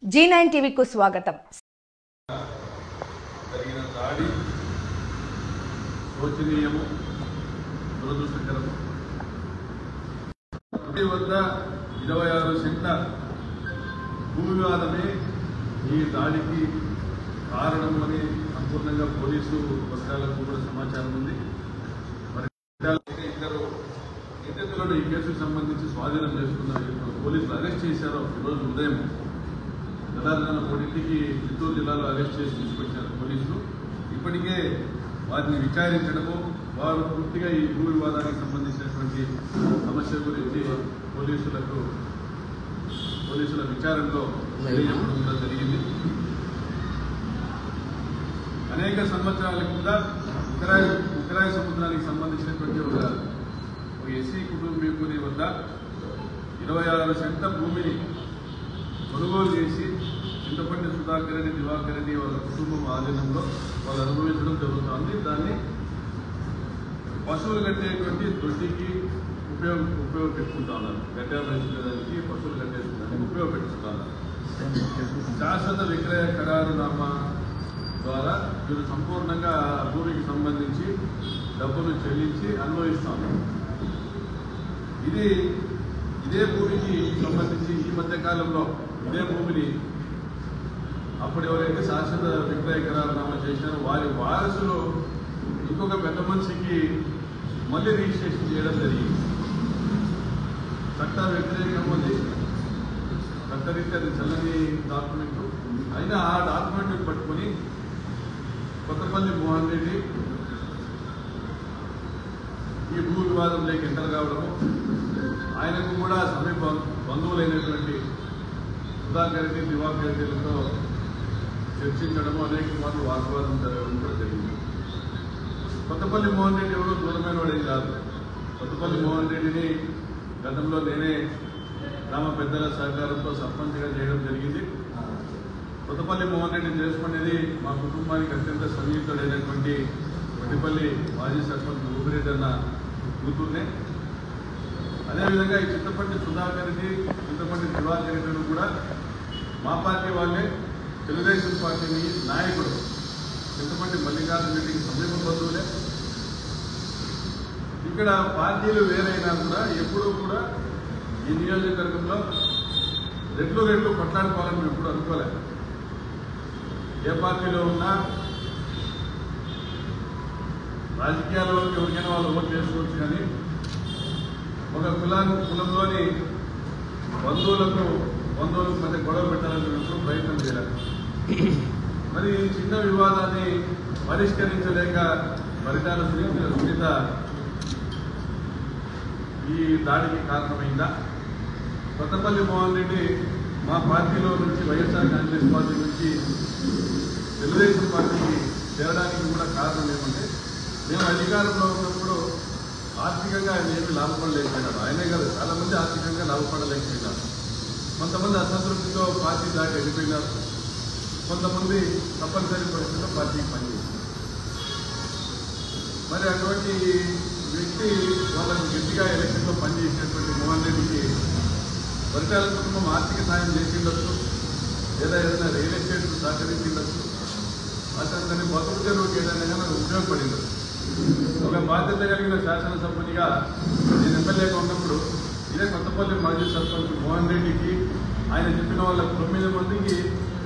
G9 టీవీకు స్వాగతం. జరిగిన దాడి శోచనీయము, దురదృష్టకరము. వద్ద 26 సెంట్ల భూ వివాదమే ఈ దాడికి కారణము అని సంపూర్ణంగా పోలీసు వర్గాలకు కూడా సమాచారం ఉంది. మరి ఇద్దరు నిందితులను ఈ కేసుకు సంబంధించి స్వాధీనం చేసుకున్న పోలీసులు అరెస్ట్ చేశారు. ఈరోజు ఉదయం తెలంగాణ కోటికి చిత్తూరు జిల్లాలో అరెస్ట్ చేసి తీసుకొచ్చారు పోలీసులు. ఇప్పటికే వారిని విచారించడము, వారు పూర్తిగా ఈ భూ వివాదానికి సంబంధించినటువంటి సమస్య గురించి పోలీసుల విచారణలో తెలియజేయడం జరిగింది. అనేక సంవత్సరాల కింద ఉత్తరాయ సముద్రానికి సంబంధించినటువంటి ఒక ఎస్సీ కుటుంబీకుని వద్ద 26 సెంట్ల భూమిని కొనుగోలు చేసి చింతపండి సుధాకర్ రెడ్డి, దివాకర్ రెడ్డి వాళ్ళ కుటుంబం ఆధీనంలో వాళ్ళు అనుభవించడం జరుగుతుంది. దాన్ని పశువులు కట్టేటువంటి దొడ్డికి ఉపయోగపెట్టుకుంటా ఉన్నారు. గడ్డ వేసుకునేదానికి పశువులు కట్టేసుకునేదానికి ఉపయోగపెట్టుకుంటున్నారు. శాశ్వత విక్రయ ఖరారునామా ద్వారా వీరు సంపూర్ణంగా భూమికి సంబంధించి డబ్బులు చెల్లించి అనుభవిస్తాము. ఇదే భూమికి సంబంధించి ఈ మధ్య కాలంలో ఇదే భూమిని అప్పుడు ఎవరైతే శాశ్వత విక్రయ ఖరారునామా చేశారో వారి వారసులు ఇంకొక పెద్ద మనిషికి మళ్ళీ రిజిస్ట్రేషన్ చేయడం జరిగింది. చట్ట వ్యతిరేకం అది, చట్టరీత్యా అది చల్లని డాక్యుమెంట్ అయినా ఆ డాక్యుమెంట్ని పట్టుకుని కొత్తపల్లి మోహన్ రెడ్డి ఈ భూ వివాదంలోకి ఎంటర్ కావడము, ఆయనకు కూడా సమీప బంధువులైనటువంటి సుధాకర్ రెడ్డి, దివాకర్ రెడ్డిలతో చర్చించడము, అనేక మార్లు వాగ్వాదం జరగడం కూడా జరిగింది. కొత్తపల్లి మోహన్ రెడ్డి ఎవరో దూరమైన వాడేం కాదు. కొత్తపల్లి మోహన్ రెడ్డిని గతంలో నేనే గ్రామ పెద్దల సహకారంతో సర్పంచ్గా చేయడం జరిగింది. కొత్తపల్లి మోహన్ రెడ్డి చేసుకునేది మా కుటుంబానికి అత్యంత సన్నిహితుడైనటువంటి కొత్తపల్లి మాజీ సర్పంచ్ ఊపిరెడ్డి అన్న కూతుర్నే. అదేవిధంగా ఈ చింతపండి సుధాకర్ రెడ్డి, చింతపండి దివాకర్ రెడ్డిని కూడా మా పార్టీ వాళ్ళే, తెలుగుదేశం పార్టీ నాయకుడు చింతపండి మల్లికార్జున రెడ్డికి సమీప బంధువులే. ఇక్కడ పార్టీలు వేరైనా కూడా ఎప్పుడూ కూడా ఈ నియోజకవర్గంలో రెట్లు కొట్లాడుకోవాలని మేము ఎప్పుడు అనుకోలేదు. ఏ పార్టీలో ఉన్నా రాజకీయాల్లో ఎవరికైనా వాళ్ళు ఓటు చేసుకోవచ్చు, కానీ ఒక కులంలోని బంధువులకు మధ్య గొడవ పెట్టాలని ఎప్పుడు ప్రయత్నం చేయలేదు. మరి చిన్న వివాదాన్ని పరిష్కరించలేక పరిటాల సునీత ఈ దాడికి కారణమైందా? కొత్తపల్లి మోహన్ రెడ్డి మా పార్టీలో నుంచి వైఎస్ఆర్ కాంగ్రెస్ పార్టీ నుంచి తెలుగుదేశం పార్టీకి చేరడానికి కూడా కారణం ఏమంటే, మేము అధికారంలో ఉన్నప్పుడు ఆర్థికంగా ఆయన ఏమి లాభపడలేకపోయినారు. ఆయనే కాదు, చాలా మంది ఆర్థికంగా లాభపడలేకపోయినారు. కొంతమంది అసంతృప్తితో పార్టీ దాకా వెళ్ళిపోయినారు. కొంతమంది తప్పనిసరి పరిస్థితుల్లో పార్టీకి పనిచేస్తారు. మరి అటువంటి వ్యక్తి వాళ్ళకు గట్టిగా ఎలక్షన్లో పనిచేసినటువంటి మోహన్ రెడ్డికి పరిటాల కుటుంబం ఆర్థిక సాయం చేసిండొచ్చు, లేదా ఏదైనా రియల్ ఎస్టేట్ సహకరించిండొచ్చు, అతని బతుకు తెరువుకి ఏదైనా కానీ ఉపయోగపడింది. ఒక బాధ్యత కలిగిన శాసనసభ్యునిగా నేను ఎమ్మెల్యేగా ఉన్నప్పుడు ఇదే కొత్తపల్లి మాజీ సర్పంచ్ మోహన్ రెడ్డికి ఆయన చెప్పిన వాళ్ళ 9 మందికి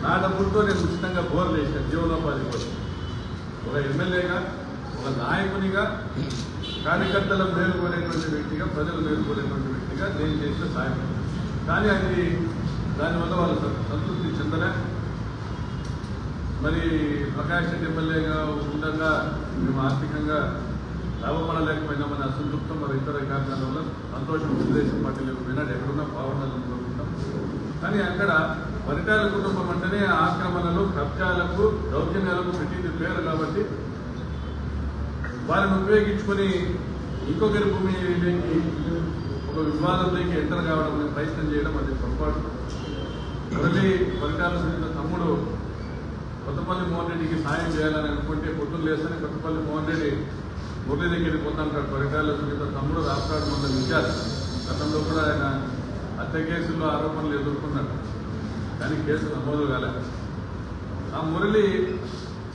నా డబ్బులతో నేను ఉచితంగా బోర్లు వేసాను, జీవనోపాధి కోసం. ఒక ఎమ్మెల్యేగా, ఒక నాయకునిగా, కార్యకర్తలకు మేలుకోలేటువంటి వ్యక్తిగా, ప్రజలు మేలుకోలేటువంటి వ్యక్తిగా నేను చేసిన సాయం. కానీ అది దానివల్ల వాళ్ళు సంతృప్తి చెందలే. మరి ప్రకాష్ రెడ్డి ఎమ్మెల్యేగా ఉండగా మేము ఆర్థికంగా లాభపడలేకపోయినామని అసంతృప్తం, మరి ఇతర కారణాల వల్ల సంతోషం తెలుగుదేశం పార్టీలకు పోయినాడు, ఎక్కడున్నా బాగుండాలని కోరుకుంటాం. కానీ అక్కడ పరిటాల కుటుంబం అంటేనే ఆక్రమణలు, కబ్జాలకు, దౌర్జన్యాలకు పెట్టింది పేరు కాబట్టి వారిని ఉపయోగించుకొని ఇంకొకరి భూమిలోకి ఒక వివాదంలోకి ఎంటర్ కావడం ప్రయత్నం చేయడం అది పొరపాటు. మురళి పరిటాల సునీత తమ్ముడు కొత్తపల్లి మోహన్ రెడ్డికి సాయం చేయాలని అనుకుంటే పొద్దున్న లేస్తేనే కొత్తపల్లి మోహన్ రెడ్డి మురళి దగ్గరికి పోతాంటాడు. పరిటాల సునీత తమ్ముడు రాష్ట్రాడు మంది విచారు. గతంలో కూడా ఆయన హత్య కేసుల్లో ఆరోపణలు ఎదుర్కొన్నాడు. కానీ కానీ కేసు నమోదు కాలేదు. ఆ మురళి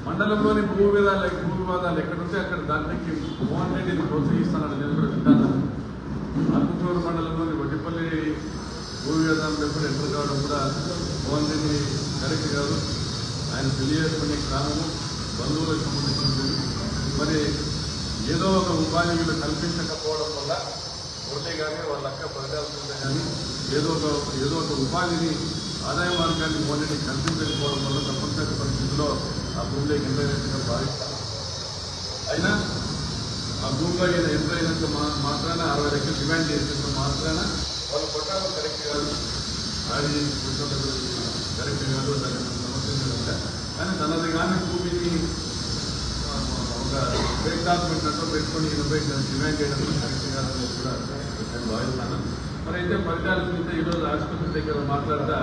మండలంలోని భూ వివాదాలు ఎక్కడుంటే అక్కడ దానికి మోహన్ రెడ్డిని ప్రోత్సహిస్తానని నేను కూడా వింటాను. ఆత్మకూరు మండలంలోని వడ్డిపల్లి భూ వివాదాలు ఎప్పుడు ఎంటర్ కావడం కూడా మోహన్ రెడ్డి కరెక్ట్ కాదు. ఆయన తెలియజేసుకునే కారణము బంధువులకు సంబంధించినది. మరి ఏదో ఒక ఉపాధి వీళ్ళు కల్పించకపోవడం వల్ల మురళి కానీ వాళ్ళ అక్క ప్రజాస్తుంటే కానీ ఏదో ఒక ఉపాధిని ఆదాయ మార్గాన్ని మోహన్ రెడ్డి కల్పించకపోవడం వల్ల తప్పనిసరి పరిస్థితుల్లో ఆ భూమిలోకి ఎంటర్ భావిస్తాను. అయినా ఆ భూమిలో ఎంటర్ అయినంత మాత్రాన 60 లక్షలు డిమాండ్ చేసినంత మాత్రాన వాళ్ళు కొట్టాలు కరెక్ట్ కాదు, ఆడి కూర్చోలేదు కరెక్ట్ కాదు, దానికి సమస్య ఉంటాయి. కానీ తనది కానీ భూమిని ఒక ఫేక్ డాక్యుమెంట్ అంటూ పెట్టుకొని 80 డిమాండ్ చేయడం కరెక్ట్ కాదని కూడా నేను భావిస్తాను. మరి అయితే ఫలితాలు చూస్తే ఈరోజు ఆసుపత్రి దగ్గర మాట్లాడతా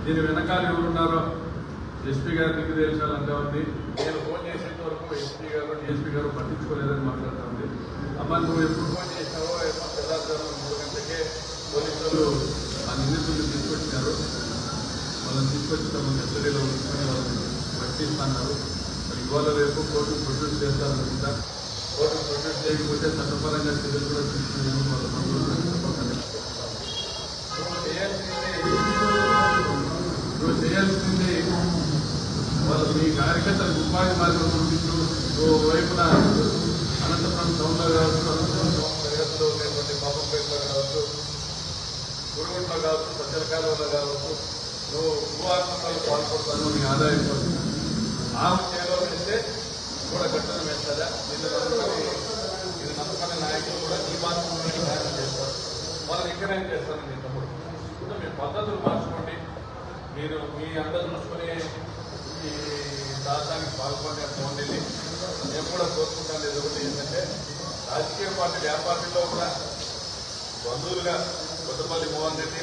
దీని వెనకాల ఎవరున్నారో ఎస్పీ గారి దగ్గర తెలిసాలంటే ఉంది. నేను ఫోన్ చేసేంత వరకు ఎస్పీ గారు డిఎస్పీ గారు పట్టించుకోలేదని మాట్లాడుతూ ఉంది. అమ్మ నువ్వు ఎప్పుడు ఫోన్ చేసినావో ఏమో తెల్లారుజాము 3 గంటలకే పోలీసులు ఆ నిందితులను తీసుకొచ్చినారు. వాళ్ళని తీసుకొచ్చి తమ కస్టడీలో ఉంచుకొని వాళ్ళని పట్టిస్తున్నారు. మరి ఇవాళ రేపు కోర్టుకు ప్రొడ్యూస్ చేస్తారనుకుంటా. కోర్టుకు ప్రొడ్యూస్ చేయకపోతే చట్టపరంగా చర్యలు కూడా తీసుకునేందుకు వాళ్ళ చేయాల్సింది వాళ్ళు మీ కార్యకర్తలకు ఉపాధి మార్గం చూపించు. వైపున అనంతపురం టౌన్లో కావచ్చు, అనంతపురం టౌన్ తరగతిలో ఉన్నటువంటి పాపంపేటలో కావచ్చు, గురుగుంట్లో కావచ్చు, సజ్జలకాలలో కావచ్చు, నువ్వు భూఆత్మకాలు పాల్పడతాను నీ ఆదాయం కోసం ఆమె చేలో వేస్తే కూడా కట్టడం వేస్తారా? ఇది నమ్మకమైన నాయకులు కూడా ఈ మార్గంలో సహాయం చేస్తారు. వాళ్ళని ఎంకరేజ్ చేస్తాను. నేను తమ్ముడు కూడా మీ పద్ధతులు మార్చుకోండి. మీరు మీ అందరూ చూసుకుని ఈ రాష్ట్రానికి పాల్గొనే ఫోన్ వెళ్ళి నేను కూడా కోరుకుంటాను. లేదు ఒకటి ఏంటంటే రాజకీయ పార్టీలు ఏ పార్టీలో కూడా బంధువులుగా కొత్తపల్లి మోహన్ రెడ్డి